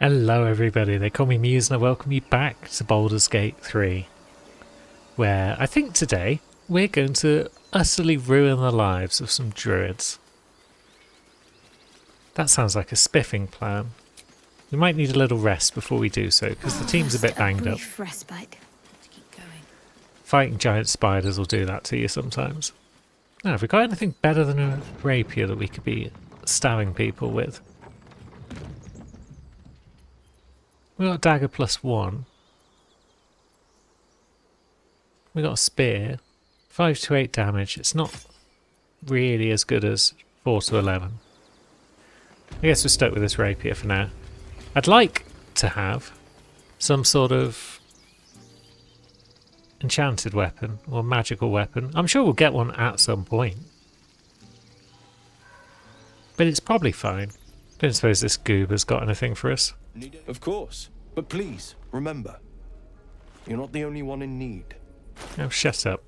Hello everybody, they call me Muse and I welcome you back to Baldur's Gate 3, where I think today we're going to utterly ruin the lives of some druids. That sounds like a spiffing plan. We might need a little rest before we do so, because the team's a bit banged up. Respite. Keep going. Fighting giant spiders will do that to you sometimes. Now, have we got anything better than a rapier that we could be stabbing people with? We got a dagger +1. We got a spear. 5 to 8 damage. It's not really as good as 4 to 11. I guess we're stuck with this rapier for now. I'd like to have some sort of enchanted weapon or magical weapon. I'm sure we'll get one at some point. But it's probably fine. Don't suppose this goob has got anything for us. Of course, but please, remember, you're not the only one in need. Oh, shut up.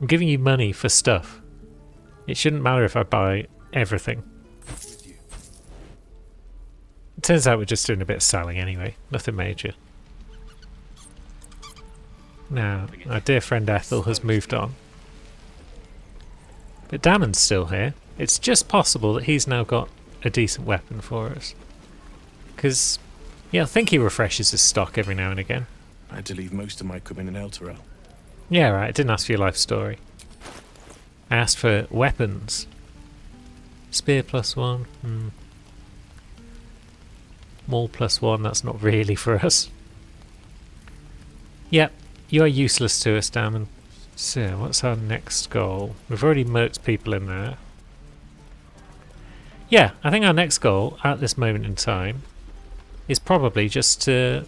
I'm giving you money for stuff. It shouldn't matter if I buy everything. It turns out we're just doing a bit of selling anyway. Nothing major. Now, our dear friend Ethel has moved on. But Damon's still here. It's just possible that he's now got a decent weapon for us. Because, yeah, I think he refreshes his stock every now and again. I had to leave most of my equipment in Elturel. Yeah, right, I didn't ask for your life story. I asked for weapons. Spear +1. Maul +1, that's not really for us. Yep, you are useless to us, Damon. So, what's our next goal? We've already murked people in there. Yeah, I think our next goal at this moment in time is probably just to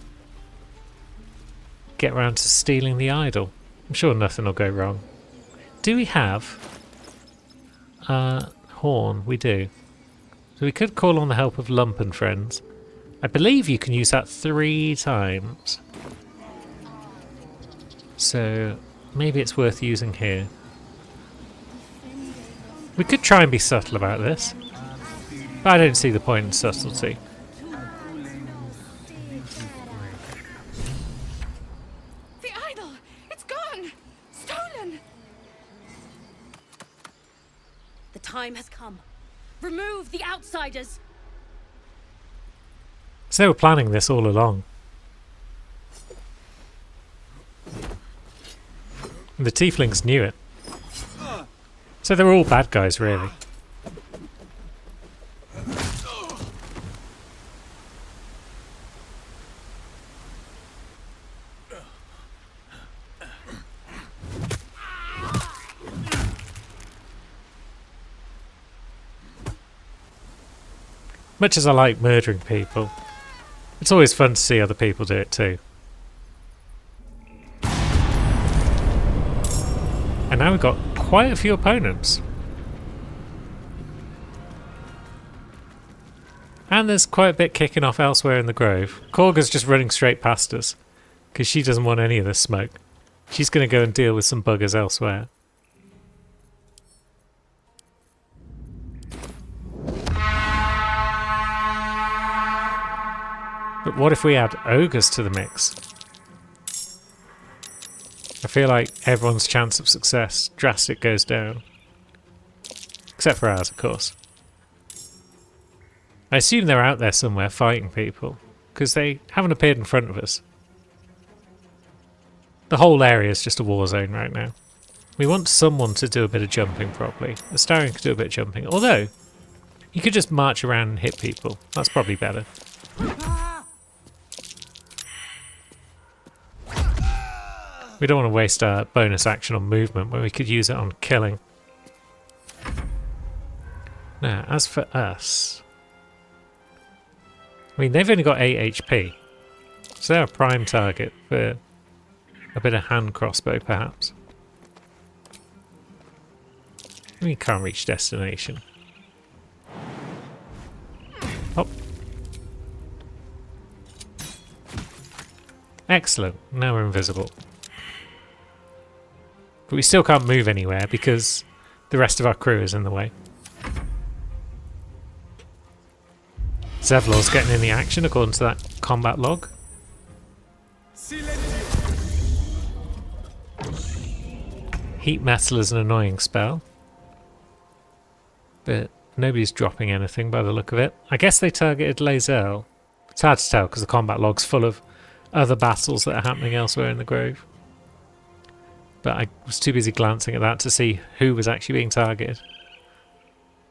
get around to stealing the idol. I'm sure nothing will go wrong. Do we have a horn? We do. So we could call on the help of Lump and friends. I believe you can use that 3 times. So maybe it's worth using here. We could try and be subtle about this, but I don't see the point in subtlety. The idol! It's gone! Stolen! The time has come. Remove the outsiders! So they were planning this all along. And the tieflings knew it. So they were all bad guys, really. Much as I like murdering people, it's always fun to see other people do it too. And now we've got quite a few opponents. And there's quite a bit kicking off elsewhere in the grove. Korga's just running straight past us, because she doesn't want any of this smoke. She's going to go and deal with some buggers elsewhere. But what if we add ogres to the mix? I feel like everyone's chance of success drastic goes down. Except for ours, of course. I assume they're out there somewhere fighting people, because they haven't appeared in front of us. The whole area is just a war zone right now. We want someone to do a bit of jumping properly. Astarion could do a bit of jumping, although he could just march around and hit people. That's probably better. We don't want to waste our bonus action on movement when we could use it on killing. Now, as for us... I mean, they've only got 8 HP. So they're a prime target for a bit of hand crossbow, perhaps. We can't reach destination. Hop. Excellent. Now we're invisible. But we still can't move anywhere because the rest of our crew is in the way. Zevlor's getting in the action according to that combat log. Heat metal is an annoying spell. But nobody's dropping anything by the look of it. I guess they targeted Lae'zel. It's hard to tell because the combat log's full of other battles that are happening elsewhere in the grove. But I was too busy glancing at that to see who was actually being targeted.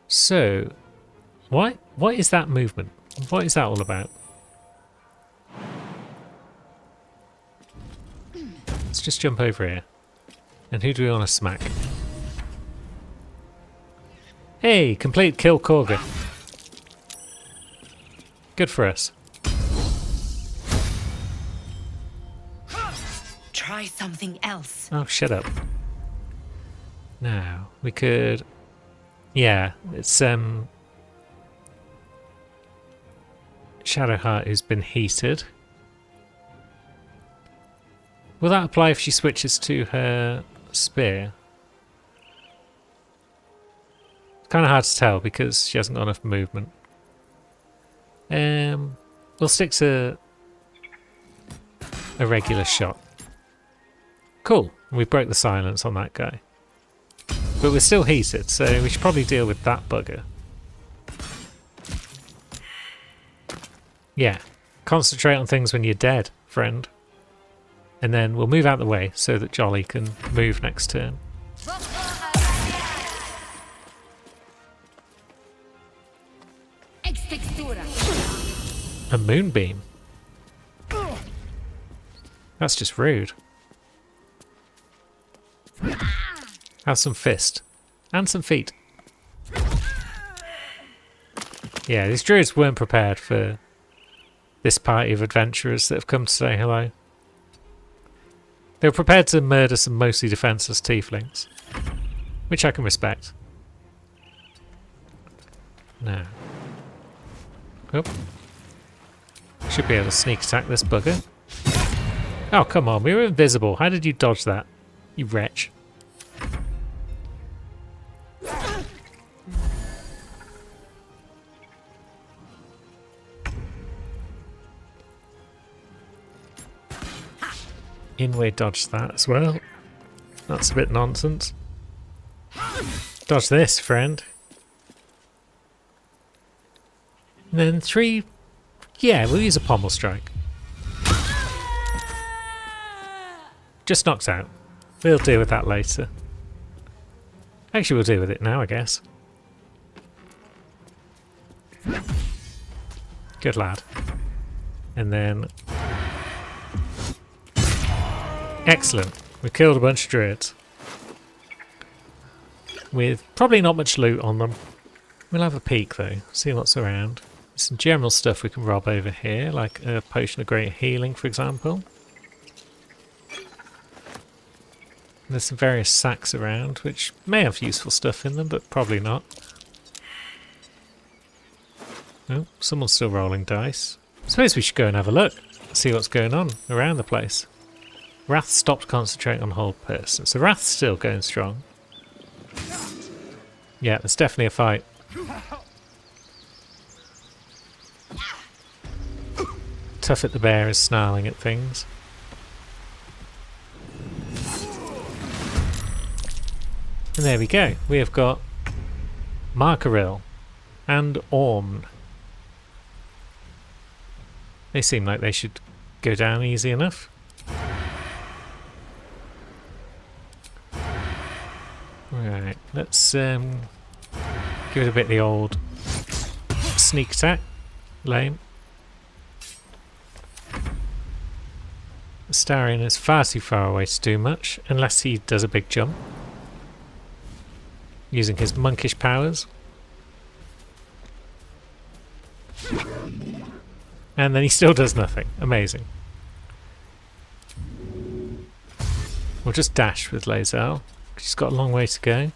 So, what is that movement? What is that all about? Let's just jump over here. And who do we want to smack? Hey, complete kill Korga. Good for us. Try something else. Oh, shut up. Now, we could... Yeah, it's Shadowheart who's been heated. Will that apply if she switches to her spear? It's kind of hard to tell because she hasn't got enough movement. We'll stick to a regular shot. Cool. We broke the silence on that guy. But we're still heated, so we should probably deal with that bugger. Yeah. Concentrate on things when you're dead, friend. And then we'll move out the way so that Jolly can move next turn. A moonbeam? That's just rude. Have some fist. And some feet. Yeah, these druids weren't prepared for this party of adventurers that have come to say hello. They were prepared to murder some mostly defenseless tieflings. Which I can respect. Now. Oh. Should be able to sneak attack this bugger. Oh, come on. We were invisible. How did you dodge that? You wretch. Inway dodged that as well. That's a bit nonsense. Dodge this, friend. And then 3... Yeah, we'll use a pommel strike. Just knocked out. We'll deal with that later. Actually, we'll deal with it now, I guess. Good lad. And then... Excellent. We killed a bunch of druids. With probably not much loot on them. We'll have a peek though, see what's around. There's some general stuff we can rob over here, like a potion of great healing, for example. There's some various sacks around, which may have useful stuff in them, but probably not. Oh, someone's still rolling dice. I suppose we should go and have a look, see what's going on around the place. Wrath stopped concentrating on hold person, so Wrath's still going strong. Yeah, there's definitely a fight. Tuffet the bear is snarling at things. And there we go. We have got Markaril and Orm. They seem like they should go down easy enough. Right, let's give it a bit of the old sneak attack. Lame. Astarion is far too far away to do much, unless he does a big jump. Using his monkish powers. And then he still does nothing. Amazing. We'll just dash with Lae'zel. She's got a long way to go.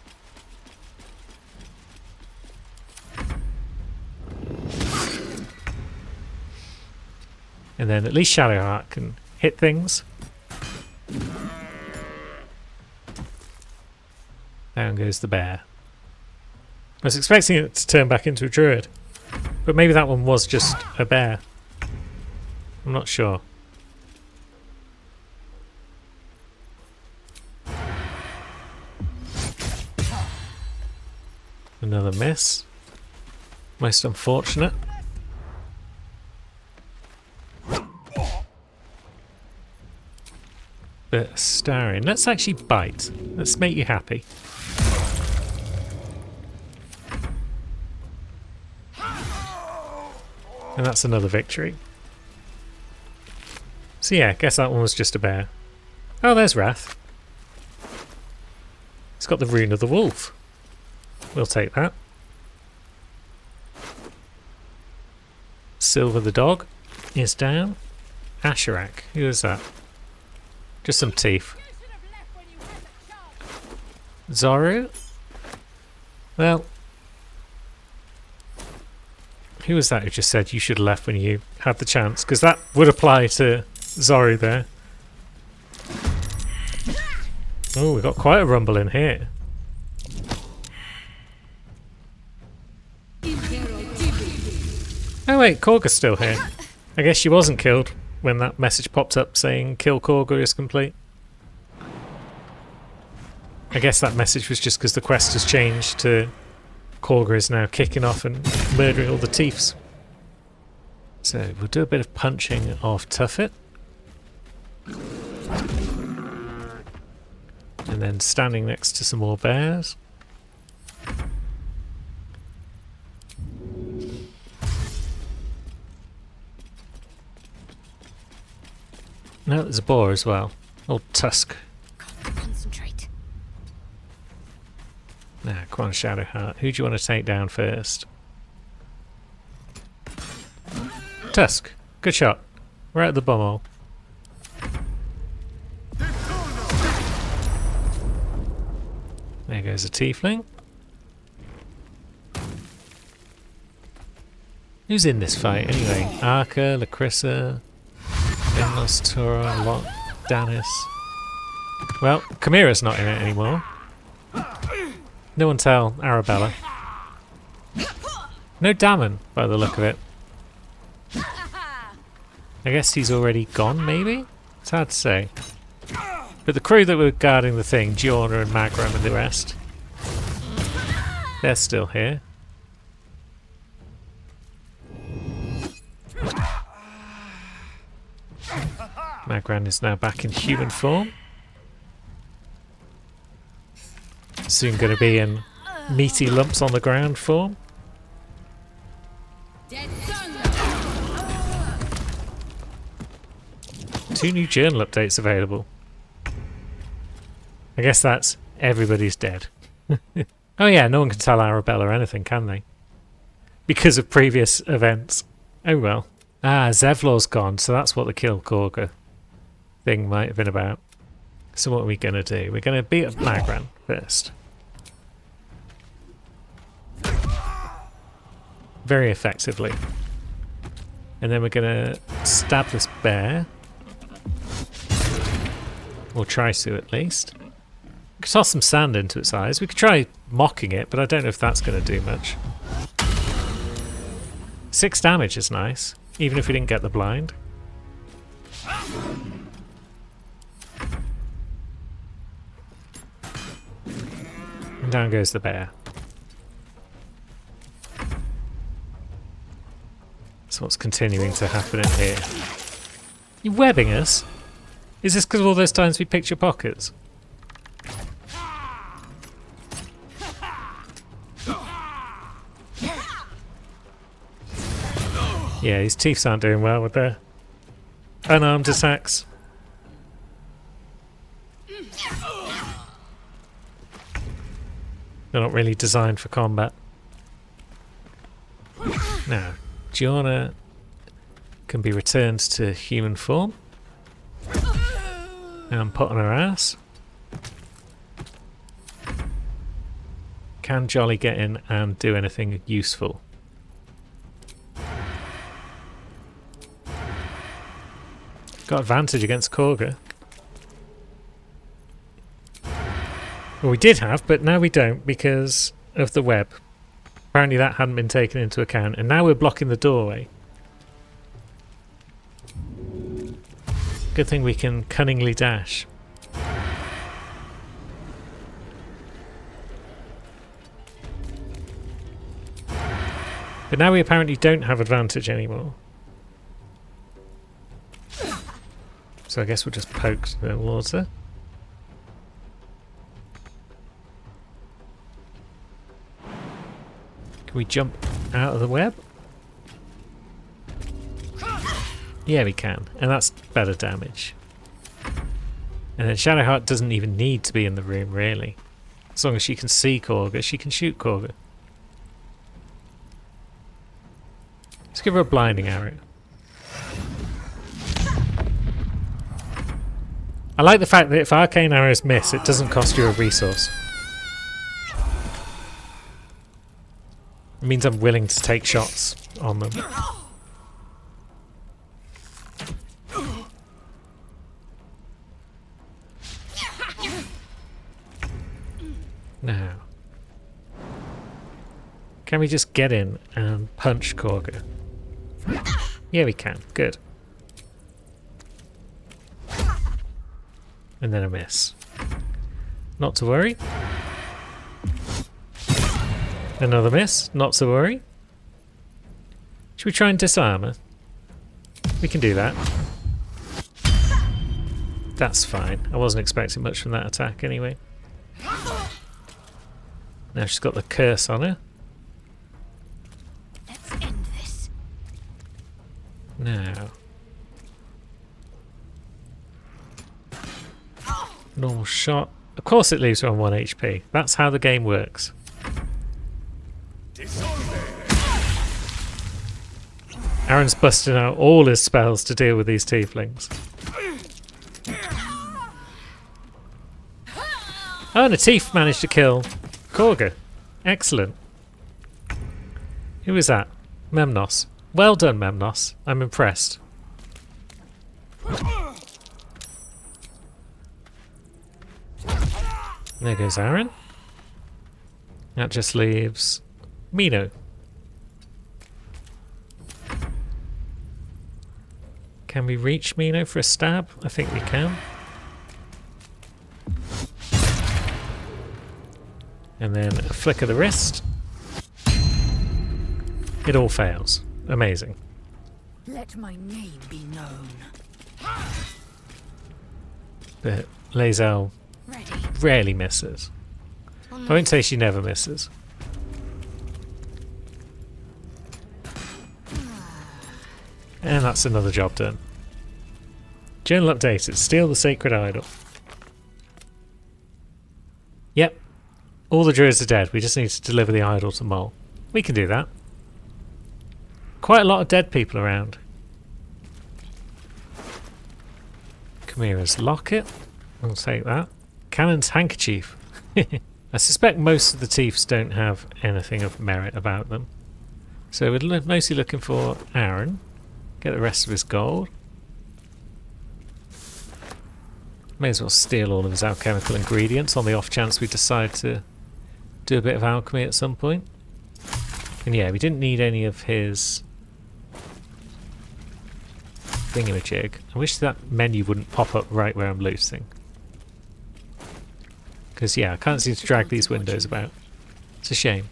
And then at least Shadowheart can hit things. Down goes the bear. I was expecting it to turn back into a druid. But maybe that one was just a bear. I'm not sure. Another miss. Most unfortunate. Bit of starring. Let's actually bite. Let's make you happy. And that's another victory. So yeah, guess that one was just a bear. Oh, there's Wrath. It's got the rune of the wolf. We'll take that. Silver the dog is down. Asherak, who is that? Just some teeth. Zoru? Well, who was that who just said you should have left when you had the chance? Because that would apply to Zoru there. Oh, we got quite a rumble in here. Oh wait, Korga's still here. I guess she wasn't killed when that message popped up saying kill Korga is complete. I guess that message was just because the quest has changed to Korga is now kicking off and murdering all the Tiefs. So we'll do a bit of punching of Tuffet. And then standing next to some more bears. No, there's a boar as well. Old Tusk. Concentrate. Nah, come on, Shadowheart. Who do you want to take down first? Tusk. Good shot. Right at the bumhole. There goes a tiefling. Who's in this fight anyway? Arca, Lacrissa, Endless Tura, Lot, Danis. Well, Chimera's not in it anymore. No one tell Arabella. No Damon, by the look of it. I guess he's already gone, maybe? It's hard to say. But the crew that were guarding the thing, Giorna and Magram and the rest, they're still here. Magran is now back in human form. Soon going to be in meaty lumps on the ground form. Two new journal updates available. I guess that's everybody's dead. Oh yeah, no one can tell Arabella anything, can they? Because of previous events. Oh well. Ah, Zevlor's gone, so that's what the kill Korga thing might have been about. So what are we going to do? We're going to beat up Magran first. Very effectively. And then we're going to stab this bear. Or try to, at least. We could toss some sand into its eyes. We could try mocking it, but I don't know if that's going to do much. 6 damage is nice, even if we didn't get the blind. And down goes the bear. That's what's continuing to happen in here. You webbing us? Is this because of all those times we picked your pockets? Yeah, his teeth aren't doing well with their unarmed attacks. They're not really designed for combat. Now, Giorna can be returned to human form and put on her ass. Can Jolly get in and do anything useful? Got advantage against Korga. Well, we did have, but now we don't because of the web. Apparently that hadn't been taken into account, and now we're blocking the doorway. Good thing we can cunningly dash. But now we apparently don't have advantage anymore. So I guess we'll just poke towards her. Can we jump out of the web? Yeah, we can. And that's better damage. And then Shadowheart doesn't even need to be in the room, really. As long as she can see Korga, she can shoot Korga. Let's give her a blinding arrow. I like the fact that if arcane arrows miss, it doesn't cost you a resource. It means I'm willing to take shots on them. Now, can we just get in and punch Korga? Yeah, we can. Good. And then a miss. Not to worry. Another miss. Not to worry. Should we try and disarm her? We can do that. That's fine. I wasn't expecting much from that attack anyway. Now she's got the curse on her. Let's end this. Now. Normal shot. Of course it leaves her on 1 HP. That's how the game works. Aaron's busting out all his spells to deal with these tieflings. Oh, and a Tief managed to kill Korga. Excellent. Who is that? Memnos. Well done, Memnos. I'm impressed. There goes Aaron. That just leaves Mino. Can we reach Mino for a stab? I think we can. And then a flick of the wrist. It all fails. Amazing. Let my name be known. But Lae'zel Ready. rarely misses. I won't say she never misses. And that's another job done. Journal updated. Steal the sacred idol. Yep. All the druids are dead. We just need to deliver the idol to Mol. We can do that. Quite a lot of dead people around. Chimera's locket. We'll take that. Cannon's handkerchief. I suspect most of the Tiefs don't have anything of merit about them. So we're mostly looking for Aaron. Get the rest of his gold. May as well steal all of his alchemical ingredients on the off chance we decide to do a bit of alchemy at some point. And yeah, we didn't need any of his thingamajig. I wish that menu wouldn't pop up right where I'm looting. Because yeah, I can't seem to drag these windows about. It's a shame.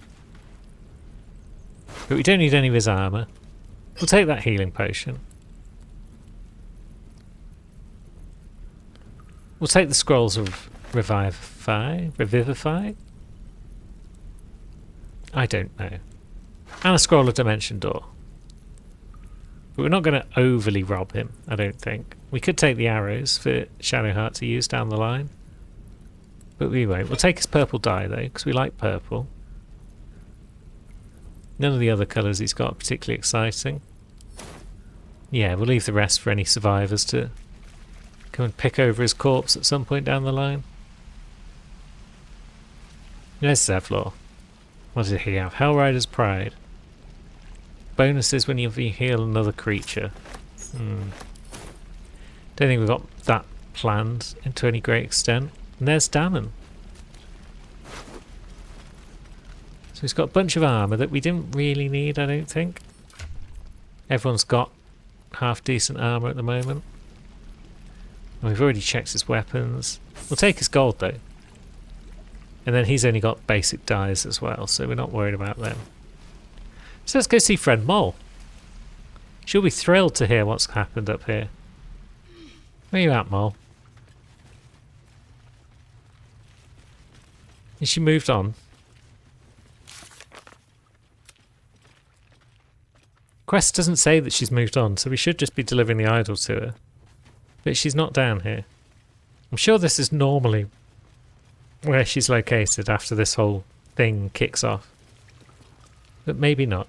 But we don't need any of his armour. We'll take that healing potion. We'll take the scrolls of Revivify? I don't know. And a scroll of Dimension Door. But we're not going to overly rob him, I don't think. We could take the arrows for Shadowheart to use down the line. But we won't. We'll take his purple dye though, because we like purple. None of the other colours he's got are particularly exciting. Yeah, we'll leave the rest for any survivors to come and pick over his corpse at some point down the line. There's Zevlor. What did he have? Hellrider's Pride. Bonuses when you heal another creature. Don't think we've got that planned to any great extent. And there's Dammon. So So he's got a bunch of armour that we didn't really need, I don't think. Everyone's got half decent armour at the moment. And we've already checked his weapons. We'll take his gold though. And then he's only got basic dyes as well, so we're not worried about them. So let's go see friend Mole. She'll be thrilled to hear what's happened up here. Where you at, Mole? Has she moved on? Quest doesn't say that she's moved on, so we should just be delivering the idol to her. But she's not down here. I'm sure this is normally where she's located after this whole thing kicks off. But maybe not.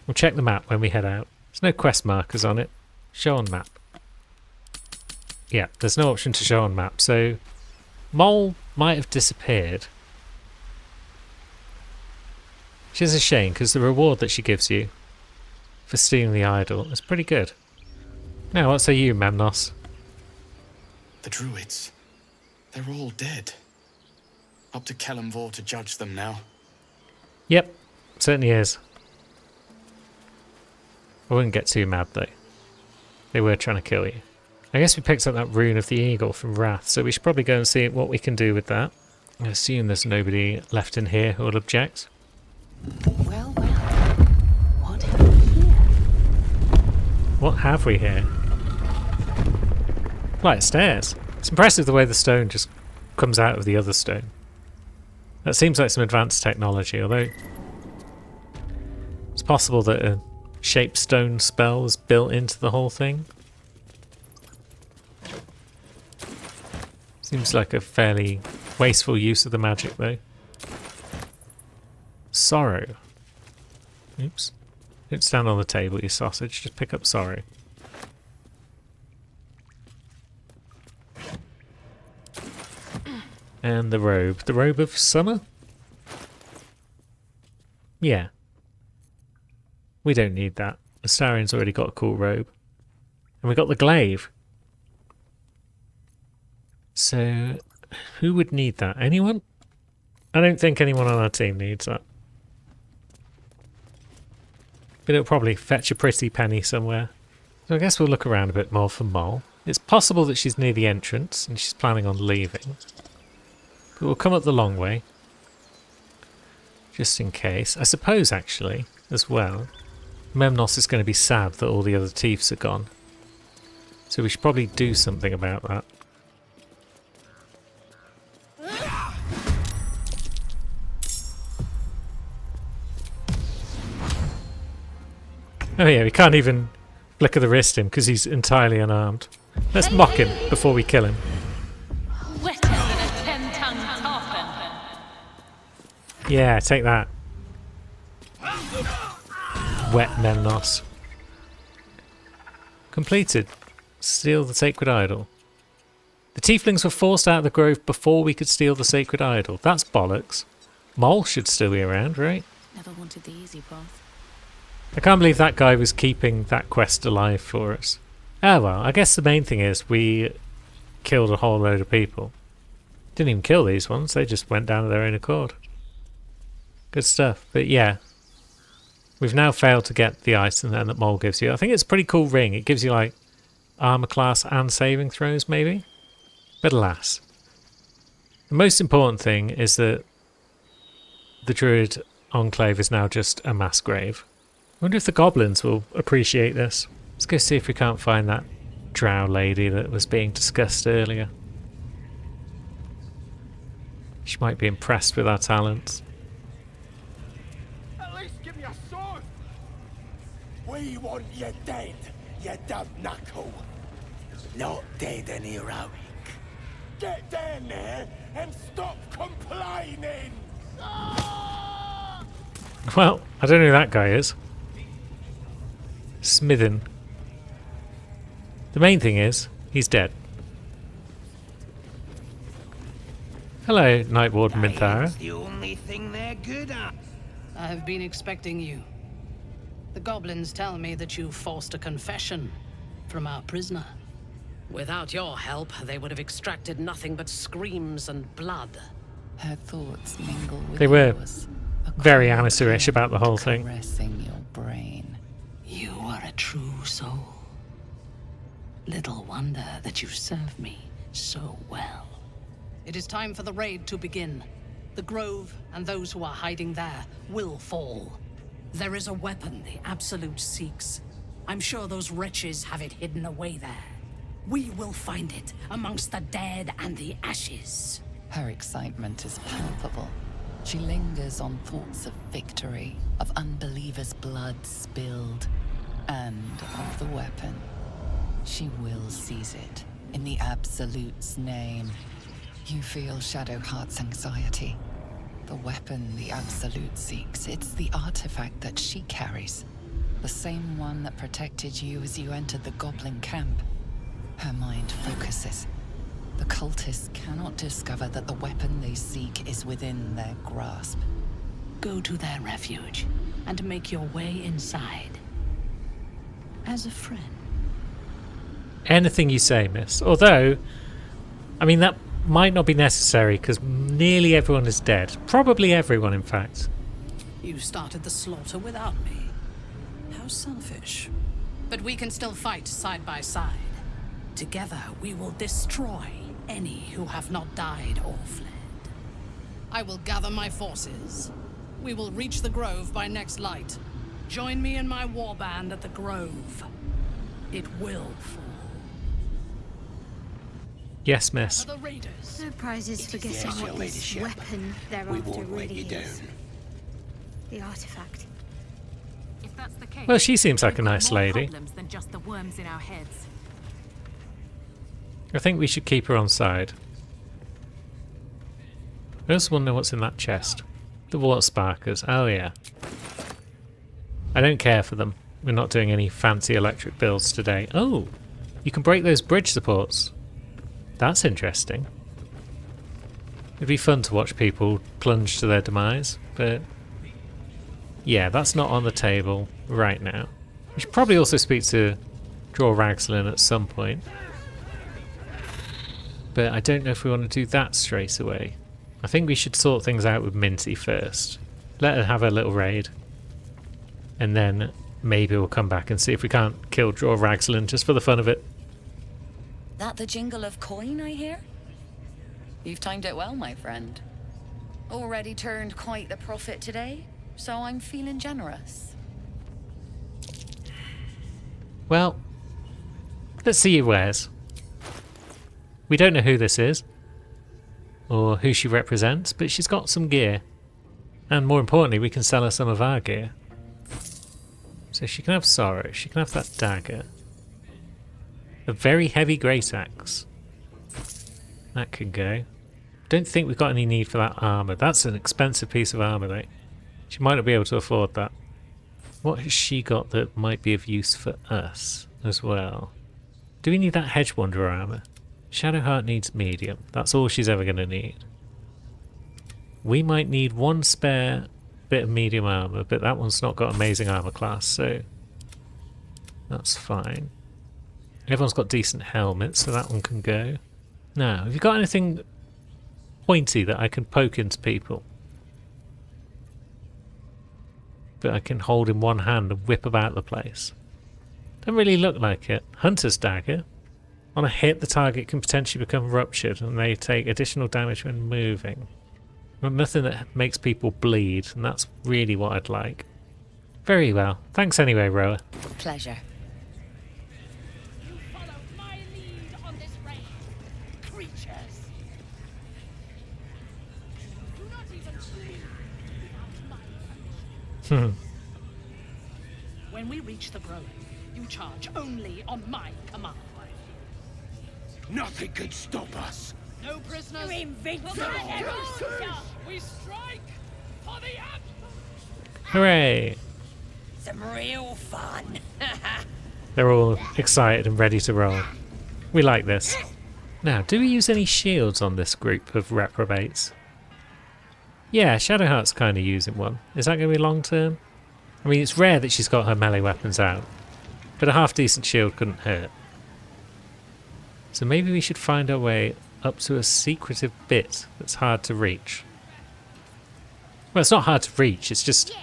We'll check the map when we head out. There's no quest markers on it. Show on map. Yeah, there's no option to show on map, so Mole might have disappeared. Which is a shame, because the reward that she gives you for stealing the idol is pretty good. Now, what say you, Memnos? The druids. They're all dead. Up to Kelemvor to judge them now. Yep, certainly is. I wouldn't get too mad though. They were trying to kill you. I guess we picked up that rune of the eagle from Wrath, so we should probably go and see what we can do with that. I assume there's nobody left in here who will object. Well, well. What have we here? What have we here? Like stairs. It's impressive the way the stone just comes out of the other stone. That seems like some advanced technology, although it's possible that a shape stone spell was built into the whole thing. Seems like a fairly wasteful use of the magic though. Sorrow. Oops. Don't stand on the table, you sausage. Just pick up sorrow. And the robe. The robe of summer? Yeah. We don't need that. Astarion's already got a cool robe. And we got the glaive. So, who would need that? Anyone? I don't think anyone on our team needs that. But it'll probably fetch a pretty penny somewhere. So I guess we'll look around a bit more for Mole. It's possible that she's near the entrance and she's planning on leaving. But we'll come up the long way. Just in case. I suppose, actually, as well, Memnos is going to be sad that all the other thieves are gone. So we should probably do something about that. Oh yeah, we can't even flicker the wrist him because he's entirely unarmed. Let's mock him before we kill him. Wetter than a 10-ton tarpon. Yeah, take that. Wet Memnos. Completed. Steal the sacred idol. The tieflings were forced out of the grove before we could steal the sacred idol. That's bollocks. Mole should still be around, right? Never wanted the easy path. I can't believe that guy was keeping that quest alive for us. Oh well, I guess the main thing is we killed a whole load of people. Didn't even kill these ones, they just went down of their own accord. Good stuff. But yeah, we've now failed to get the item that Mole gives you. I think it's a pretty cool ring. It gives you like armor class and saving throws maybe. But alas. The most important thing is that the Druid Enclave is now just a mass grave. I wonder if the goblins will appreciate this. Let's go see if we can't find that drow lady that was being discussed earlier. She might be impressed with our talents. At least give me a sword! We want you dead, you dumb knuckle. Not dead and heroic. Get down there and stop complaining! Well, I don't know who that guy is. Smithin. The main thing is, he's dead. Hello, Night Warden Minthara. The only thing they're good at. I have been expecting you. The goblins tell me that you forced a confession from our prisoner. Without your help, they would have extracted nothing but screams and blood. Her thoughts mingle with They were yours, very a cold amateurish about the whole thing. caressing your brain. You are a true soul. Little wonder that you serve me so well. It is time for the raid to begin. The Grove and those who are hiding there will fall. There is a weapon the Absolute seeks. I'm sure those wretches have it hidden away there. We will find it amongst the dead and the ashes. Her excitement is palpable. She lingers on thoughts of victory, of unbelievers' blood spilled, and of the weapon. She will seize it, in the Absolute's name. You feel Shadowheart's anxiety. The weapon the Absolute seeks, it's the artifact that she carries. The same one that protected you as you entered the Goblin camp. Her mind focuses. The cultists cannot discover that the weapon they seek is within their grasp. Go to their refuge and make your way inside. As a friend. Anything you say, miss. Although, I mean, that might not be necessary because nearly everyone is dead. Probably everyone, in fact. You started the slaughter without me. How selfish. But we can still fight side by side. Together, we will destroy any who have not died or fled. I will gather my forces. We will reach the Grove by next light. Join me in my warband at the Grove. It will fall. Yes, miss. The raiders. No prizes for It is guessing yes, your what this ladyship. weapon they're We after won't let really you is. down. The artifact. If that's the case, Well, she seems like a we've got nice more lady. problems than just the worms in our heads. I think we should keep her on side. I just want to know what's in that chest. The water sparkers. Oh, yeah. I don't care for them. We're not doing any fancy electric builds today. Oh, you can break those bridge supports. That's interesting. It'd be fun to watch people plunge to their demise, but yeah, that's not on the table right now. We should probably also speak to Draw Ragslin at some point. But I don't know if we want to do that straight away. I think we should sort things out with Minty first. Let her have her little raid. And then maybe we'll come back and see if we can't kill Draw Ragslin just for the fun of it. That the jingle of coin, I hear? You've timed it well, my friend. Already turned quite the profit today, so I'm feeling generous. Well, let's see your wares. We don't know who this is, or who she represents, but she's got some gear. And more importantly, we can sell her some of our gear. So she can have Sorrow, she can have that dagger. A very heavy great axe. That can go. Don't think we've got any need for that armour. That's an expensive piece of armour, though. She might not be able to afford that. What has she got that might be of use for us as well? Do we need that Hedge Wanderer armour? Shadowheart needs medium. That's all she's ever going to need. We might need one spare bit of medium armour, but that one's not got amazing armour class, so that's fine. Everyone's got decent helmets, so that one can go. Now, have you got anything pointy that I can poke into people? That I can hold in one hand and whip about the place? Don't really look like it. Hunter's Dagger. On a hit, the target can potentially become ruptured and they take additional damage when moving. But nothing that makes people bleed, and that's really what I'd like. Very well. Thanks anyway, Roa. Pleasure. You follow my lead on this raid, creatures. Do not even dream without my permission. When we reach the Grove, you charge only on my command. Nothing can stop us. No prisoners. You're invincible. We strike for the end. Hooray! Some real fun. They're all excited and ready to roll. We like this. Now, do we use any shields on this group of reprobates? Yeah, Shadowheart's kind of using one. Is that going to be long term? I mean, it's rare that she's got her melee weapons out, but a half-decent shield couldn't hurt. So maybe we should find our way up to a secretive bit that's hard to reach. Well, it's not hard to reach, it's just...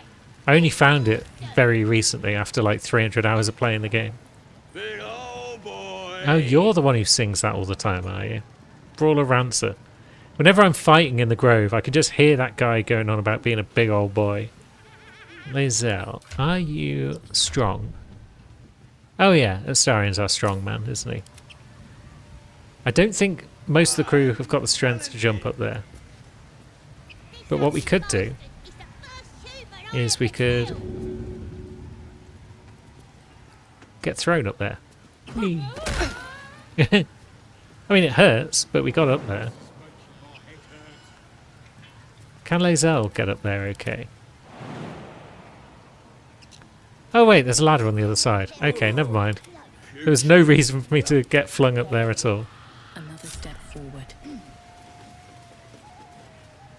I only found it very recently after like 300 hours of playing the game. Big old boy. Oh, you're the one who sings that all the time, are you? Brawler Rancer. Whenever I'm fighting in the Grove, I can just hear that guy going on about being a big old boy. Lae'zel, are you strong? Oh yeah, Astarian's our strong man, isn't he? I don't think most of the crew have got the strength to jump up there. But what we could do is we could get thrown up there. Whee. I mean, it hurts, but we got up there. Can Lae'zel get up there okay? Oh wait, there's a ladder on the other side. Okay, never mind. There was no reason for me to get flung up there at all. Another step forward.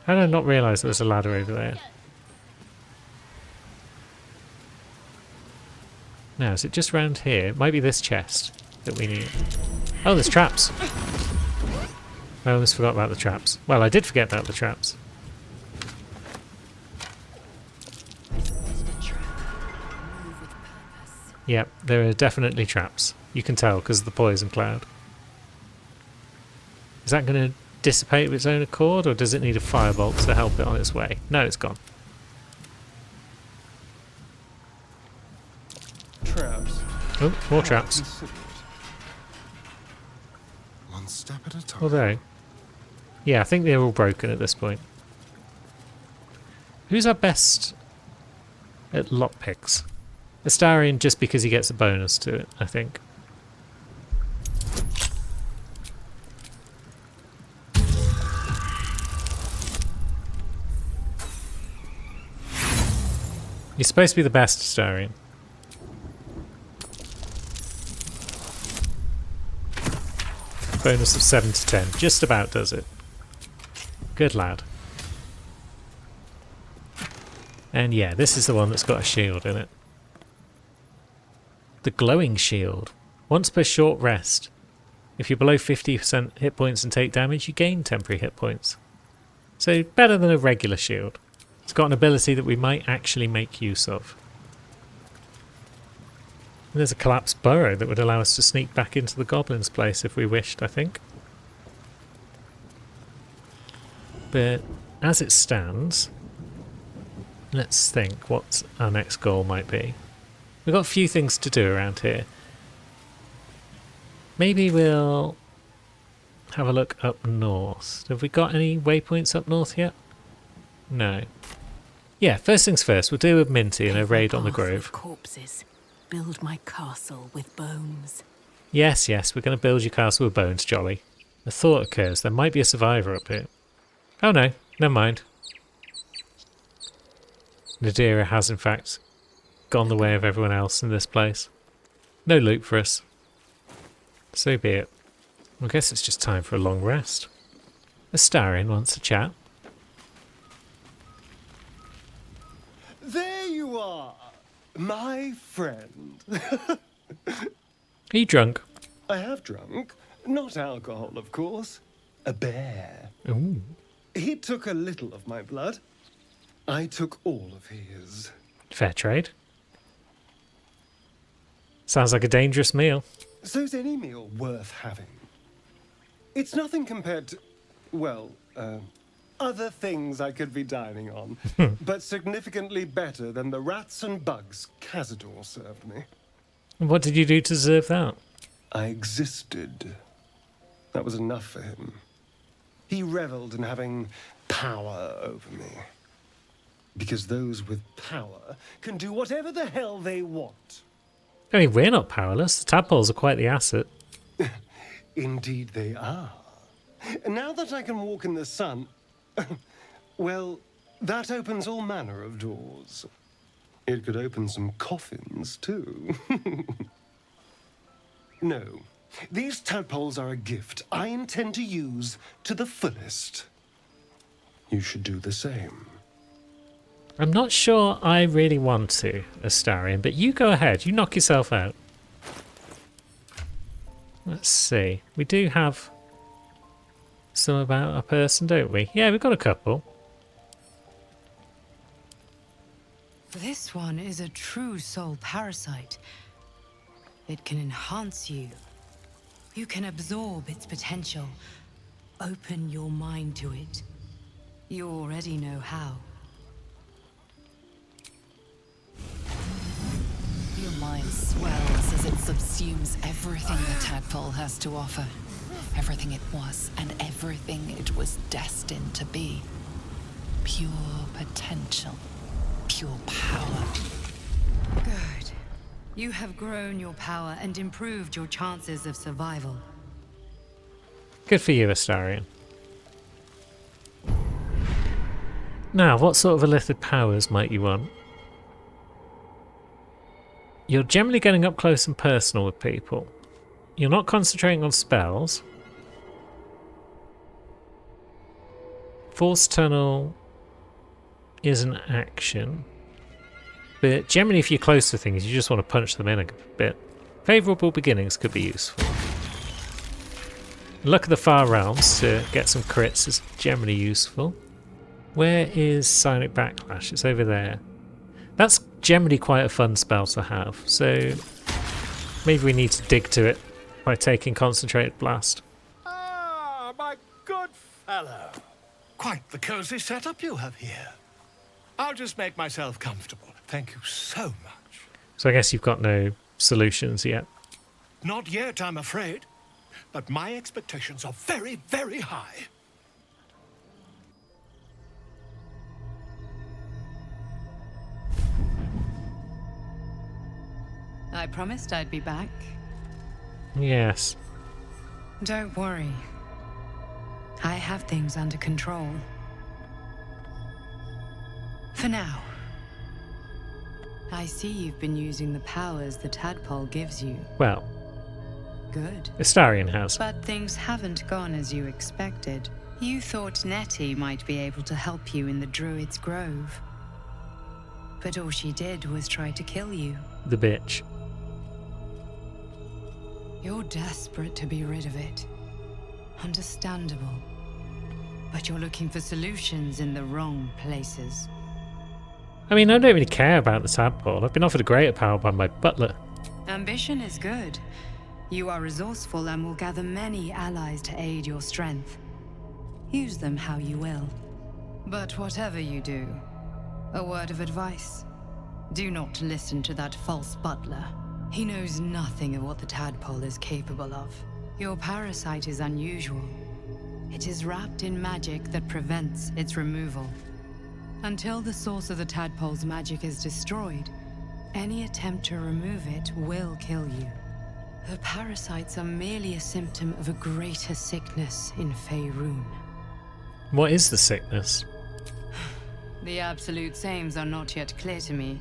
How did I not realise there was a ladder over there? Now, is it just round here? It might be this chest that we need. Oh, there's traps. I almost forgot about the traps. Well, I did forget about the traps. Yep, there are definitely traps. You can tell because of the poison cloud. Is that going to dissipate of its own accord, or does it need a firebolt to help it on its way? No, it's gone. Traps. Oh, more traps. One step at a time. Although, yeah, I think they're all broken at this point. Who's our best at lockpicks? Astarion, just because he gets a bonus to it, I think. You're supposed to be the best, Astarion. Bonus of 7 to 10. Just about does it. Good lad. And yeah, this is the one that's got a shield in it. The glowing shield. Once per short rest. If you're below 50% hit points and take damage, you gain temporary hit points. So better than a regular shield. It's got an ability that we might actually make use of. And there's a collapsed burrow that would allow us to sneak back into the goblin's place if we wished, I think. But as it stands, let's think what our next goal might be. We've got a few things to do around here. Maybe we'll have a look up north. Have we got any waypoints up north yet? No. Yeah, first things first, we'll do with Minty and a raid on the Grove. Corpses. Build my castle with bones. Yes, we're going to build your castle with bones, Jolly. A thought occurs, there might be a survivor up here. Oh no, never mind. Nadira has in fact gone the way of everyone else in this place. No loot for us. So be it. I guess it's just time for a long rest. Astarion wants to chat. There you are, my friend. Are you drunk? I have drunk. Not alcohol, of course. A bear. Ooh. He took a little of my blood. I took all of his. Fair trade. Sounds like a dangerous meal. So's any meal worth having. It's nothing compared to, well, other things I could be dining on, but significantly better than the rats and bugs Cazador served me. What did you do to deserve that? I existed. That was enough for him. He reveled in having power over me. Because those with power can do whatever the hell they want. I mean, we're not powerless. The tadpoles are quite the asset. Indeed they are. Now that I can walk in the sun, well, that opens all manner of doors. It could open some coffins, too. No, these tadpoles are a gift I intend to use to the fullest. You should do the same. I'm not sure I really want to, Astarion, but you go ahead. You knock yourself out. Let's see. We do have some about a person, don't we? Yeah, we've got a couple. This one is a true soul parasite. It can enhance you. You can absorb its potential. Open your mind to it. You already know how. Your mind swells as it subsumes everything the tadpole has to offer. Everything it was and everything it was destined to be. Pure potential. Pure power. Good. You have grown your power and improved your chances of survival. Good for you, Astarion. Now, what sort of illithid powers might you want? You're generally getting up close and personal with people. You're not concentrating on spells. Force Tunnel is an action. But generally if you're close to things, you just want to punch them in a bit. Favourable beginnings could be useful. Luck of the Far Realms to get some crits is generally useful. Where is Psionic Backlash? It's over there. That's generally quite a fun spell to have, so maybe we need to dig to it by taking Concentrated Blast. Ah, my good fellow. Quite the cozy setup you have here. I'll just make myself comfortable. Thank you so much. So I guess you've got no solutions yet. Not yet, I'm afraid. But my expectations are very, very high. I promised I'd be back. Yes. Don't worry. I have things under control. For now. I see you've been using the powers the tadpole gives you. Well, good. Astarion has. But things haven't gone as you expected. You thought Nettie might be able to help you in the Druid's Grove. But all she did was try to kill you. The bitch. You're desperate to be rid of it. Understandable. But you're looking for solutions in the wrong places. I mean, I don't really care about the tadpole. I've been offered a greater power by my butler. Ambition is good. You are resourceful and will gather many allies to aid your strength. Use them how you will. But whatever you do, a word of advice. Do not listen to that false butler. He knows nothing of what the tadpole is capable of. Your parasite is unusual. It is wrapped in magic that prevents its removal. Until the source of the tadpole's magic is destroyed, any attempt to remove it will kill you. The parasites are merely a symptom of a greater sickness in Faerun. What is the sickness? The absolute sames are not yet clear to me,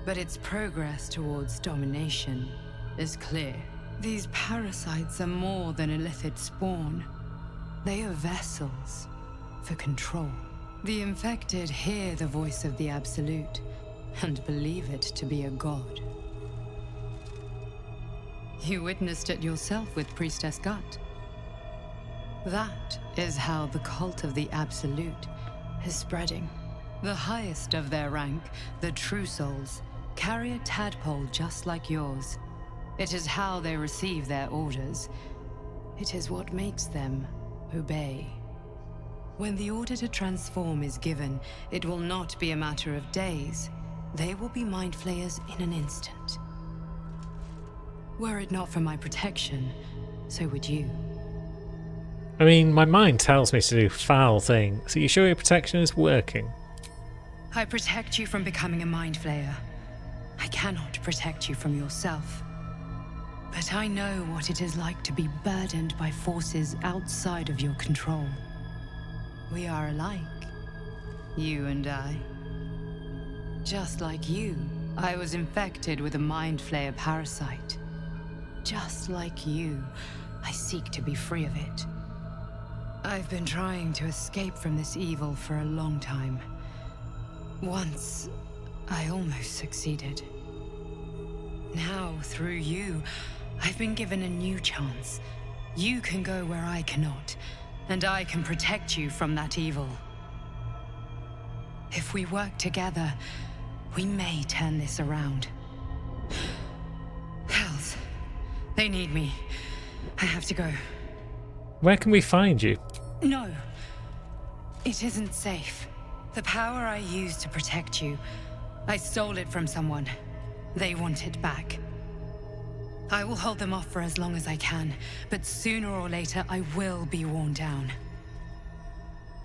but its progress towards domination is clear. These parasites are more than illithid spawn. They are vessels for control. The infected hear the voice of the Absolute and believe it to be a god. You witnessed it yourself with Priestess Gut. That is how the cult of the Absolute is spreading. The highest of their rank, the True Souls, carry a tadpole just like yours. It is how they receive their orders. It is what makes them obey. When the order to transform is given, it will not be a matter of days. They will be mind flayers in an instant. Were it not for my protection, so would you. I mean, my mind tells me to do foul things. Are you sure your protection is working? I protect you from becoming a mind flayer. I cannot protect you from yourself. But I know what it is like to be burdened by forces outside of your control. We are alike, you and I. Just like you, I was infected with a mind flayer parasite. Just like you, I seek to be free of it. I've been trying to escape from this evil for a long time. Once, I almost succeeded. Now, through you, I've been given a new chance. You can go where I cannot, and I can protect you from that evil. If we work together, we may turn this around. Hells, they need me. I have to go. Where can we find you? No, it isn't safe. The power I used to protect you, I stole it from someone. They want it back. I will hold them off for as long as I can, but sooner or later I will be worn down.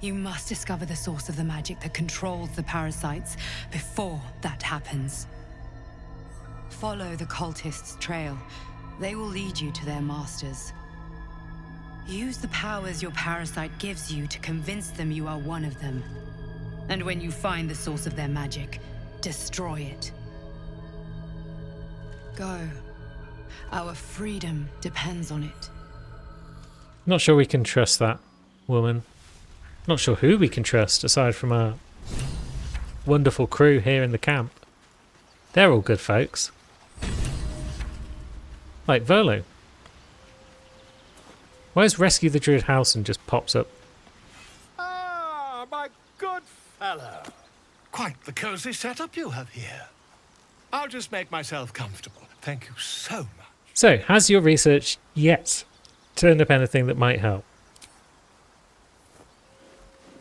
You must discover the source of the magic that controls the parasites before that happens. Follow the cultists' trail. They will lead you to their masters. Use the powers your parasite gives you to convince them you are one of them. And when you find the source of their magic, destroy it. Go. Our freedom depends on it. Not sure we can trust that woman. Not sure who we can trust aside from our wonderful crew here in the camp. They're all good folks. Like Volo. Where's Rescue the Druid House and just pops up? Ah, my good fellow. Quite the cozy setup you have here. I'll just make myself comfortable. Thank you so much. So, has your research yet turned up anything that might help?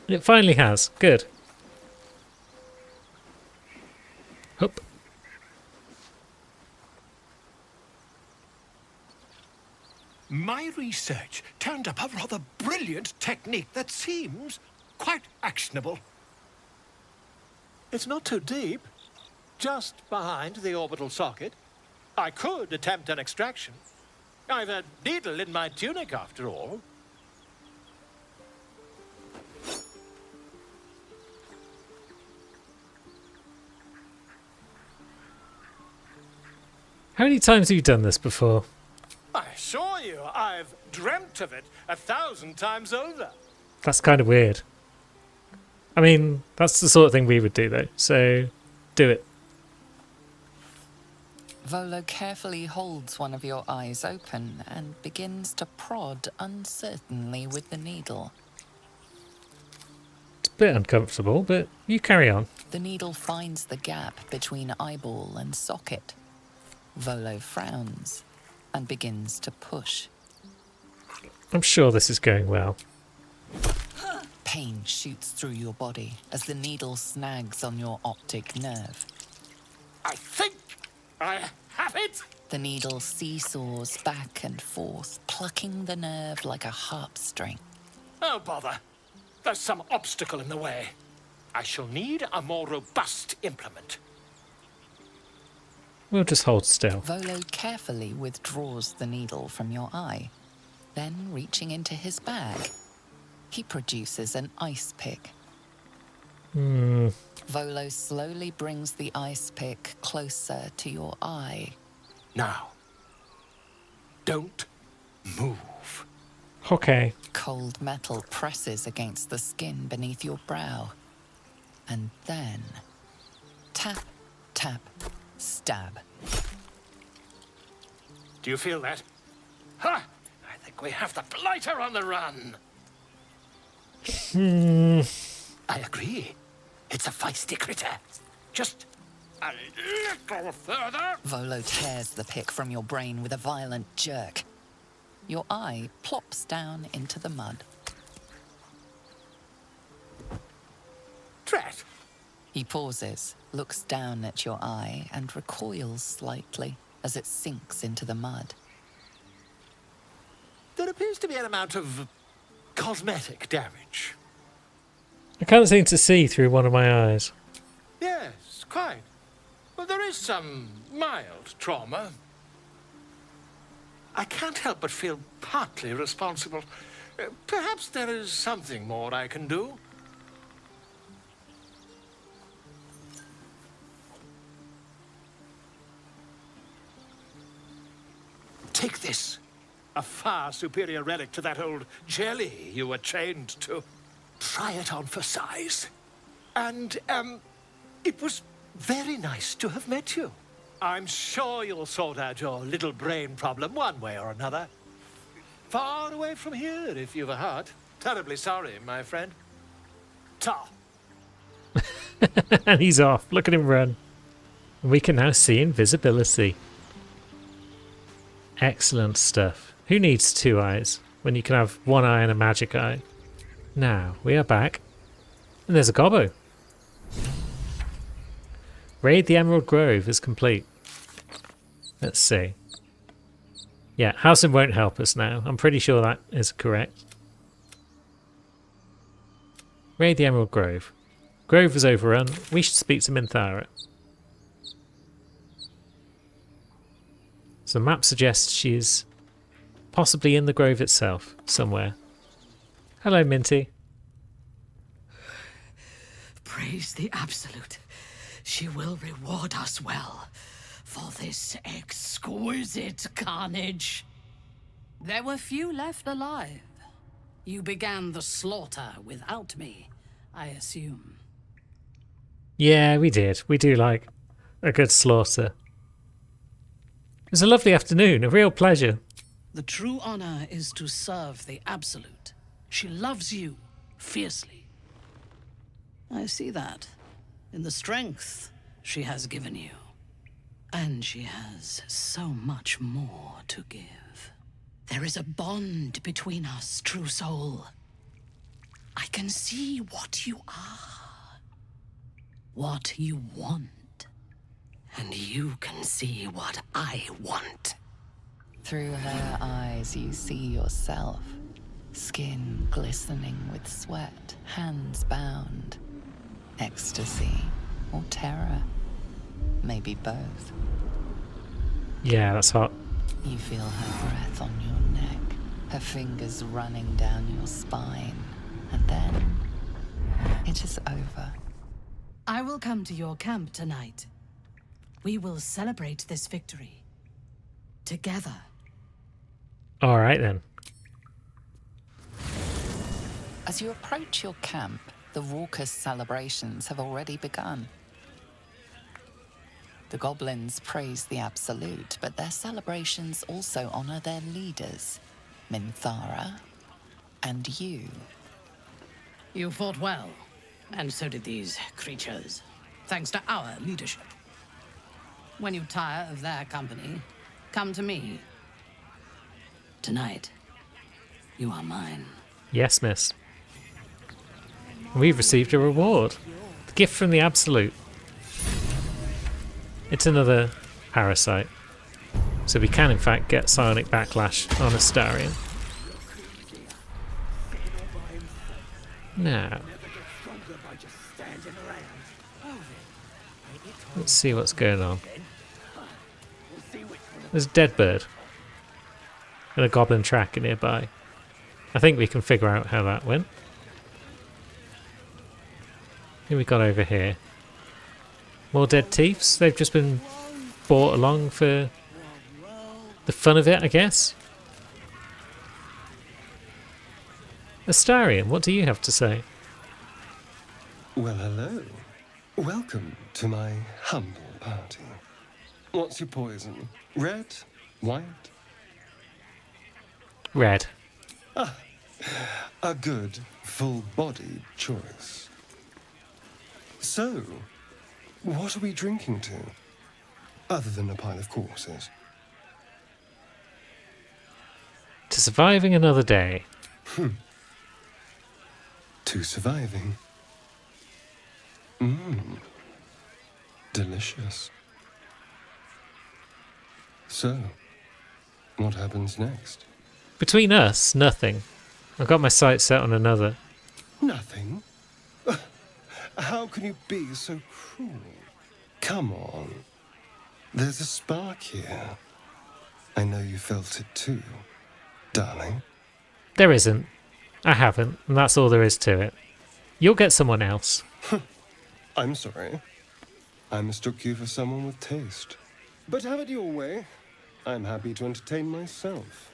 It finally has. Good. Hup. My research turned up a rather brilliant technique that seems quite actionable. It's not too deep. Just behind the orbital socket. I could attempt an extraction. I've a needle in my tunic, after all. How many times have you done this before? I assure you, I've dreamt of it 1,000 times over. That's kind of weird. I mean, that's the sort of thing we would do, though. So, do it. Volo carefully holds one of your eyes open and begins to prod uncertainly with the needle. It's a bit uncomfortable, but you carry on. The needle finds the gap between eyeball and socket. Volo frowns and begins to push. I'm sure this is going well. Pain shoots through your body as the needle snags on your optic nerve. I think I have it! The needle seesaws back and forth, plucking the nerve like a harp string. Oh, bother. There's some obstacle in the way. I shall need a more robust implement. We'll just hold still. Volo carefully withdraws the needle from your eye. Then, reaching into his bag, he produces an ice pick. Volo slowly brings the ice pick closer to your eye. Now, don't move. Okay. Cold metal presses against the skin beneath your brow. And then, tap, tap, stab. Do you feel that? Ha! I think we have the blighter on the run. I agree. It's a feisty critter. Just a little further. Volo tears the pick from your brain with a violent jerk. Your eye plops down into the mud. Drat. He pauses, looks down at your eye, and recoils slightly as it sinks into the mud. There appears to be an amount of cosmetic damage. I can't seem to see through one of my eyes. Yes, quite. Well, there is some mild trauma. I can't help but feel partly responsible. Perhaps there is something more I can do. Take this. A far superior relic to that old jelly you were chained to. Try it on for size. And, it was very nice to have met you. I'm sure you'll sort out your little brain problem one way or another. Far away from here, if you've a heart. Terribly sorry, my friend. Ta. And he's off. Look at him run. And we can now see invisibility. Excellent stuff. Who needs 2 eyes when you can have 1 eye and a magic eye? Now, we are back. And there's a gobbo. Raid the Emerald Grove is complete. Let's see. Yeah, Halsin won't help us now. I'm pretty sure that is correct. Raid the Emerald Grove. Grove was overrun. We should speak to Minthara. So the map suggests she's possibly in the grove itself, somewhere. Hello, Minty. Praise the Absolute. She will reward us well for this exquisite carnage. There were few left alive. You began the slaughter without me, I assume. Yeah, we did. We do like a good slaughter. It was a lovely afternoon, a real pleasure. The true honor is to serve the Absolute. She loves you fiercely. I see that in the strength she has given you. And she has so much more to give. There is a bond between us, true soul. I can see what you are, what you want, and you can see what I want. Through her eyes you see yourself, skin glistening with sweat, hands bound. Ecstasy or terror, maybe both. Yeah, that's hot. You feel her breath on your neck, her fingers running down your spine, and then it is over. I will come to your camp tonight. We will celebrate this victory together. All right then. As you approach your camp, the raucous celebrations have already begun. The goblins praise the Absolute, but their celebrations also honor their leaders, Minthara and you. You fought well, and so did these creatures, thanks to our leadership. When you tire of their company, come to me. Tonight, you are mine. Yes, miss. We've received a reward. The gift from the Absolute. It's another parasite. So we can in fact get psionic backlash on Astarion. Now, let's see what's going on. There's a dead bird and a goblin tracker nearby. I think we can figure out how that went. Who we got over here? More dead thieves? They've just been brought along for the fun of it, I guess. Astarion, what do you have to say? Well, hello. Welcome to my humble party. What's your poison? Red? White? Red. Ah, a good, full-bodied choice. So, what are we drinking to? Other than a pile of corpses. To surviving another day. To surviving. Delicious. So, what happens next? Between us, nothing. I've got my sights set on another. Nothing? How can you be so cruel? Come on. There's a spark here. I know you felt it too, darling. There isn't. I haven't, and that's all there is to it. You'll get someone else. I'm sorry. I mistook you for someone with taste. But have it your way. I'm happy to entertain myself.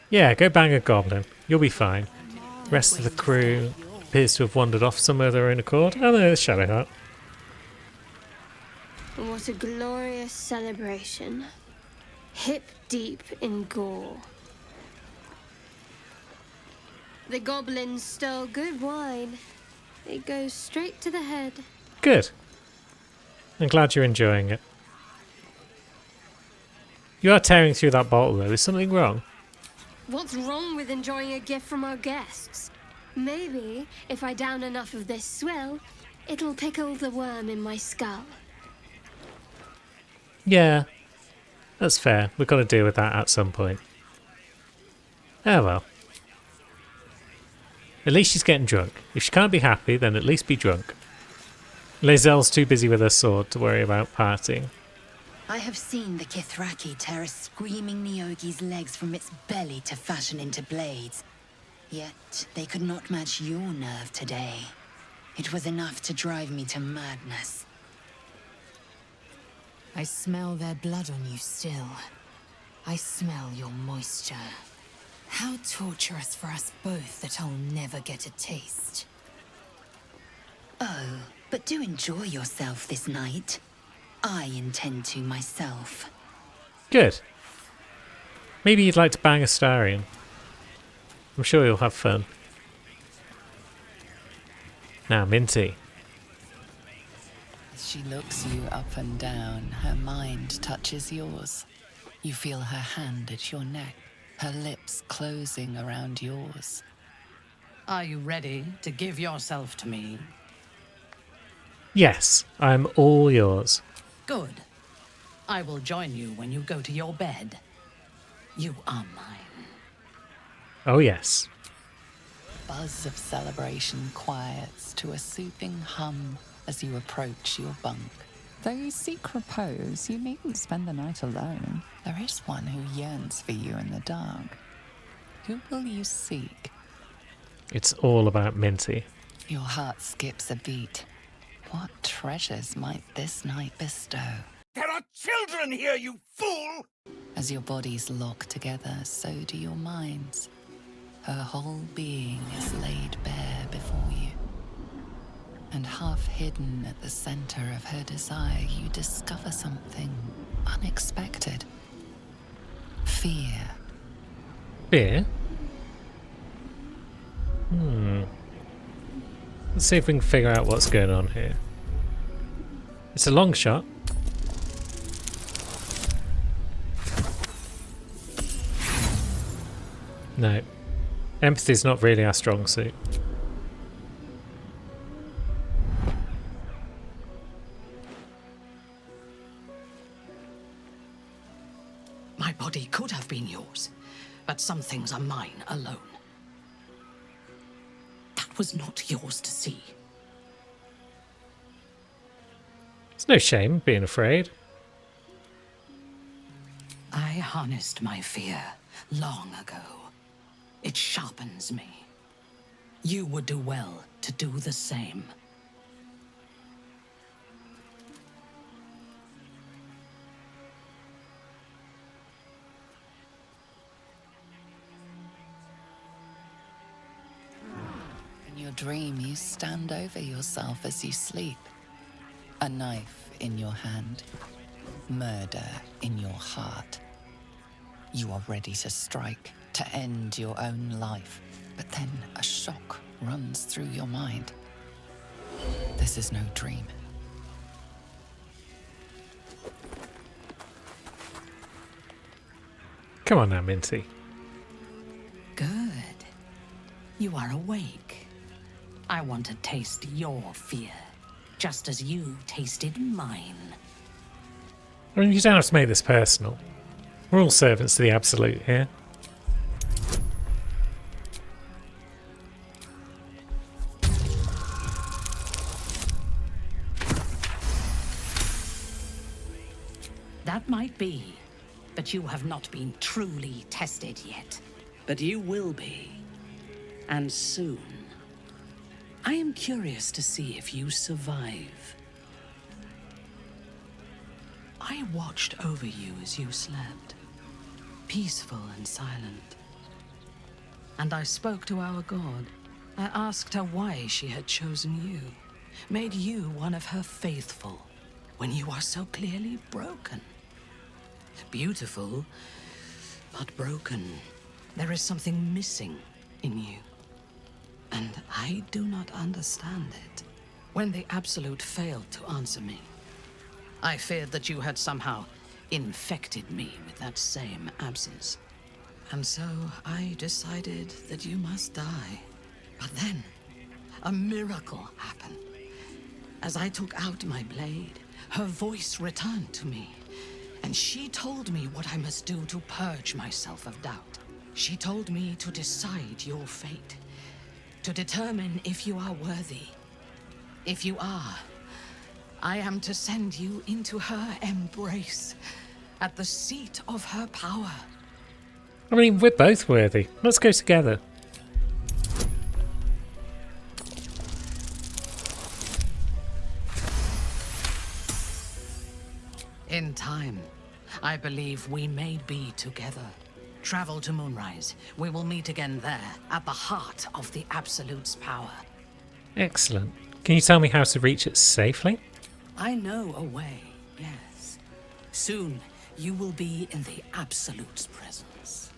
Yeah, go bang a goblin. You'll be fine. Rest of the crew appears to have wandered off somewhere of their own accord. Oh no, there's Shadowheart. What a glorious celebration. Hip deep in gore. The goblins stole good wine. It goes straight to the head. Good. I'm glad you're enjoying it. You are tearing through that bottle though. Is something wrong? What's wrong with enjoying a gift from our guests? Maybe, if I down enough of this swill, it'll pickle the worm in my skull. Yeah, that's fair. We've got to deal with that at some point. Oh well. At least she's getting drunk. If she can't be happy, then at least be drunk. Lae'zel's too busy with her sword to worry about partying. I have seen the Kithraki tear a screaming Neogi's legs from its belly to fashion into blades. Yet they could not match your nerve today. It was enough to drive me to madness. I smell their blood on you still. I smell your moisture. How torturous for us both that I'll never get a taste. Oh, but do enjoy yourself this night. I intend to myself. Good. Maybe you'd like to bang Astarion. I'm sure you'll have fun. Now, Minty. As she looks you up and down, her mind touches yours. You feel her hand at your neck, her lips closing around yours. Are you ready to give yourself to me? Yes, I'm all yours. Good. I will join you when you go to your bed. You are mine. Oh yes. Buzz of celebration quiets to a soothing hum as you approach your bunk. Though you seek repose, you needn't spend the night alone. There is one who yearns for you in the dark. Who will you seek? It's all about Minty. Your heart skips a beat. What treasures might this night bestow? There are children here, you fool! As your bodies lock together, so do your minds. Her whole being is laid bare before you. And half hidden at the center of her desire, you discover something unexpected. Fear. Fear? Let's see if we can figure out what's going on here. It's a long shot. No. Empathy's not really our strong suit. My body could have been yours, but some things are mine alone. That was not yours to see. It's no shame being afraid. I harnessed my fear long ago. It sharpens me. You would do well to do the same. In your dream, you stand over yourself as you sleep. A knife in your hand. Murder in your heart. You are ready to strike, to end your own life. But then a shock runs through your mind. This is no dream. Come on now, Minty. Good. You are awake. I want to taste your fear, just as you tasted mine. I mean, you don't have to make this personal. We're all servants to the Absolute here. That might be, but you have not been truly tested yet. But you will be. And soon. I am curious to see if you survive. I watched over you as you slept, peaceful and silent. And I spoke to our god. I asked her why she had chosen you, made you one of her faithful. when you are so clearly broken? Beautiful, but broken. There is something missing in you. And I do not understand it. When the Absolute failed to answer me, I feared that you had somehow infected me with that same absence. And so I decided that you must die. But then, a miracle happened. As I took out my blade, her voice returned to me, and she told me what I must do to purge myself of doubt. She told me to decide your fate, to determine if you are worthy. If you are, I am to send you into her embrace, at the seat of her power. I mean, we're both worthy. Let's go together. In time, I believe we may be together. Travel to Moonrise. We will meet again there, at the heart of the Absolute's power. Excellent. Can you tell me how to reach it safely? I know a way, yes. Soon, you will be in the Absolute's presence.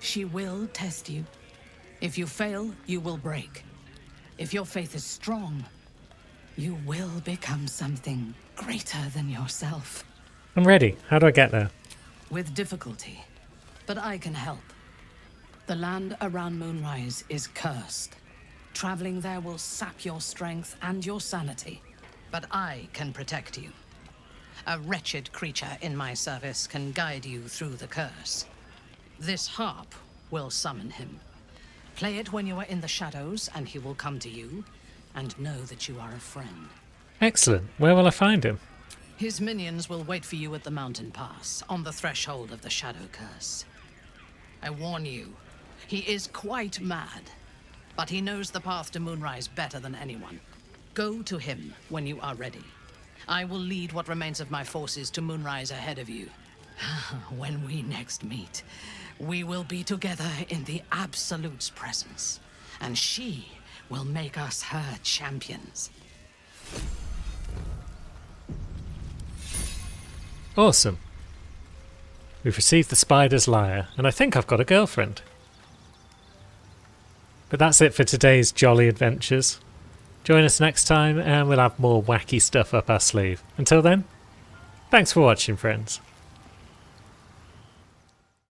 She will test you. If you fail, you will break. If your faith is strong, you will become something greater than yourself. I'm ready. How do I get there? With difficulty, but I can help. The land around Moonrise is cursed. Traveling there will sap your strength and your sanity, but I can protect you. A wretched creature in my service can guide you through the curse. This harp will summon him. Play it when you are in the shadows, and he will come to you, and know that you are a friend. Excellent. Where will I find him? His minions will wait for you at the mountain pass, on the threshold of the Shadow Curse. I warn you, he is quite mad, but he knows the path to Moonrise better than anyone. Go to him when you are ready. I will lead what remains of my forces to Moonrise ahead of you. When we next meet, we will be together in the Absolute's presence, and she will make us her champions. Awesome. We've received the Spider's Lyre, and I think I've got a girlfriend. But that's it for today's jolly adventures. Join us next time and we'll have more wacky stuff up our sleeve. Until then, thanks for watching, friends.